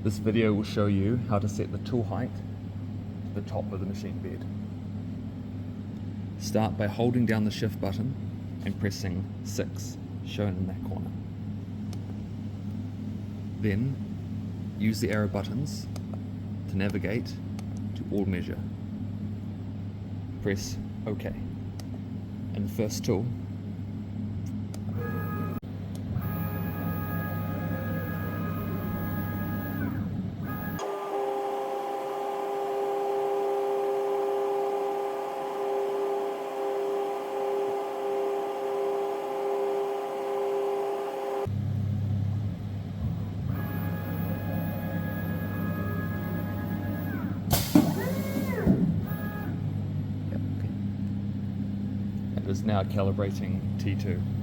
This video will show you how to set the tool height to the top of the machine bed. Start by holding down the shift button and pressing 6, shown in that corner. Then use the arrow buttons to navigate to all measure. Press OK. And the first tool, it is now calibrating T2.